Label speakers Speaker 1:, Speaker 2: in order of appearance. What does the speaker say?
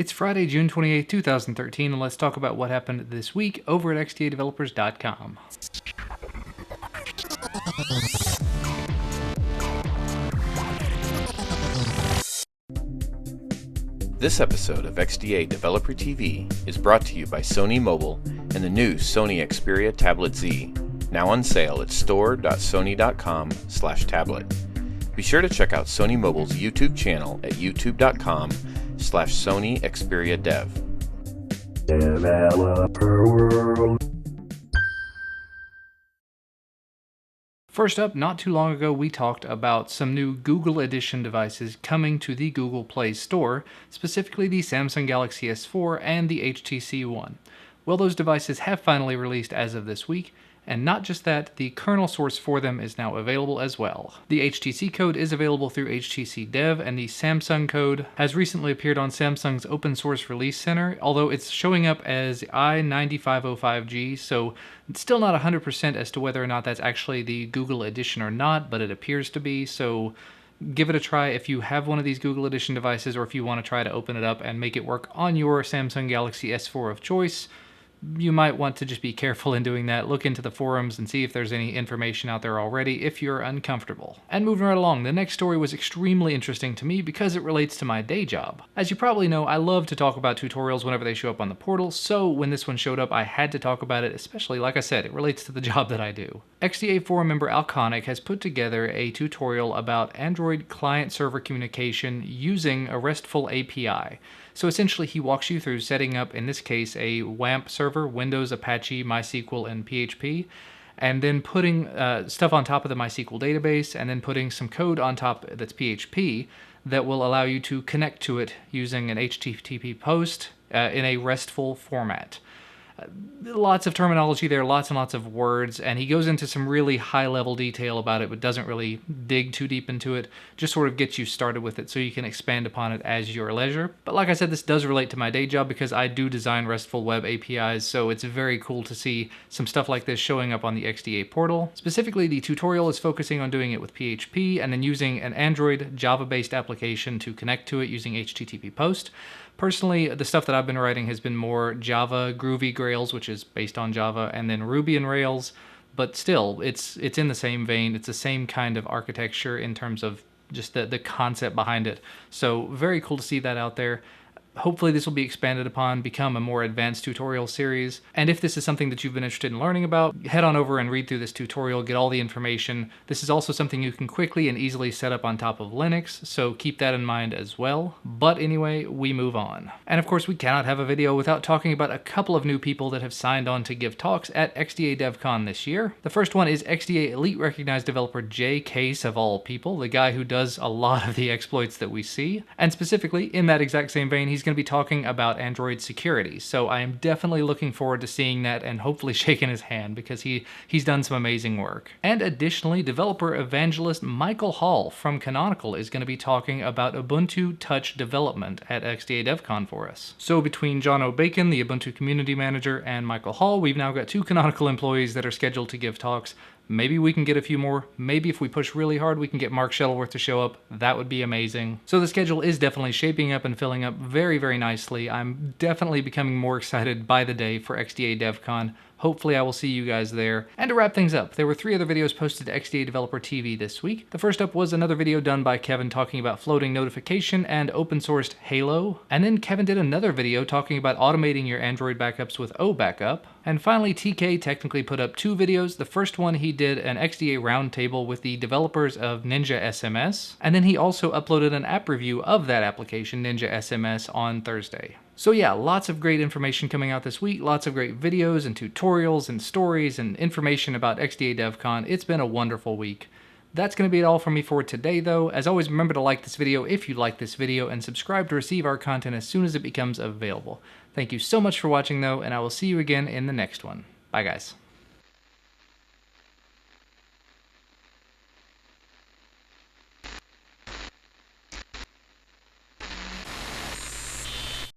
Speaker 1: It's Friday, June 28, 2013, and let's talk about what happened this week over at xdadevelopers.com.
Speaker 2: This episode of XDA Developer TV is brought to you by Sony Mobile and the new Sony Xperia Tablet Z, now on sale at store.sony.com/tablet. Be sure to check out Sony Mobile's YouTube channel at youtube.com/Sony Xperia Dev.
Speaker 3: Developer World.
Speaker 1: First up, not too long ago we talked about some new Google Edition devices coming to the Google Play Store, specifically the Samsung Galaxy S4 and the HTC One. Well, those devices have finally released as of this week, and not just that, the kernel source for them is now available as well. The HTC code is available through HTC Dev, and the Samsung code has recently appeared on Samsung's Open Source Release Center, although it's showing up as I9505G, so it's still not 100% as to whether or not that's actually the Google Edition or not, but it appears to be, so give it a try if you have one of these Google Edition devices, or if you want to try to open it up and make it work on your Samsung Galaxy S4 of choice. You might want to just be careful in doing that. Look into the forums and see if there's any information out there already if you're uncomfortable. And moving right along, the next story was extremely interesting to me because it relates to my day job. As you probably know, I love to talk about tutorials whenever they show up on the portal, so when this one showed up, I had to talk about it, especially, like I said, it relates to the job that I do. XDA forum member Alconic has put together a tutorial about Android client-server communication using a RESTful API. So essentially he walks you through setting up, in this case, a WAMP server, Windows, Apache, MySQL, and PHP, and then putting stuff on top of the MySQL database, and then putting some code on top that's PHP that will allow you to connect to it using an HTTP post in a RESTful format. Lots of terminology there, lots and lots of words, and he goes into some really high-level detail about it, but doesn't really dig too deep into it, just sort of gets you started with it so you can expand upon it as your leisure. But like I said, this does relate to my day job because I do design RESTful web APIs, so it's very cool to see some stuff like this showing up on the XDA portal. Specifically, the tutorial is focusing on doing it with PHP and then using an Android Java-based application to connect to it using HTTP post. Personally, the stuff that I've been writing has been more Java, Groovy Grails, which is based on Java, and then Ruby and Rails, but still, it's in the same vein. It's the same kind of architecture in terms of just the concept behind it. So very cool to see that out there. Hopefully this will be expanded upon, become a more advanced tutorial series. And if this is something that you've been interested in learning about, head on over and read through this tutorial, get all the information. This is also something you can quickly and easily set up on top of Linux, so keep that in mind as well. But anyway, we move on. And of course, we cannot have a video without talking about a couple of new people that have signed on to give talks at XDA DevCon this year. The first one is XDA Elite Recognized Developer Jcase, of all people, the guy who does a lot of the exploits that we see. And specifically, in that exact same vein, he's going to be talking about Android security, so I am definitely looking forward to seeing that and hopefully shaking his hand because he's done some amazing work. And additionally, developer evangelist Michael Hall from Canonical is going to be talking about Ubuntu Touch development at XDA DevCon for us. So between John O'Bacon, the Ubuntu community manager, and Michael Hall, we've now got two Canonical employees that are scheduled to give talks. Maybe we can get a few more. Maybe if we push really hard, we can get Mark Shuttleworth to show up. That would be amazing. So the schedule is definitely shaping up and filling up very, very nicely. I'm definitely becoming more excited by the day for XDA DevCon. Hopefully I will see you guys there. And to wrap things up, there were 3 other videos posted to XDA Developer TV this week. The first up was another video done by Kevin talking about floating notification and open-sourced Halo. And then Kevin did another video talking about automating your Android backups with OBackup. And finally, TK technically put up 2 videos. The first one, he did an XDA roundtable with the developers of Ninja SMS. And then he also uploaded an app review of that application, Ninja SMS, on Thursday. So yeah, lots of great information coming out this week, lots of great videos and tutorials and stories and information about XDA DevCon. It's been a wonderful week. That's going to be it all from me for today though. As always, remember to like this video if you like this video and subscribe to receive our content as soon as it becomes available. Thank you so much for watching though, and I will see you again in the next one. Bye guys.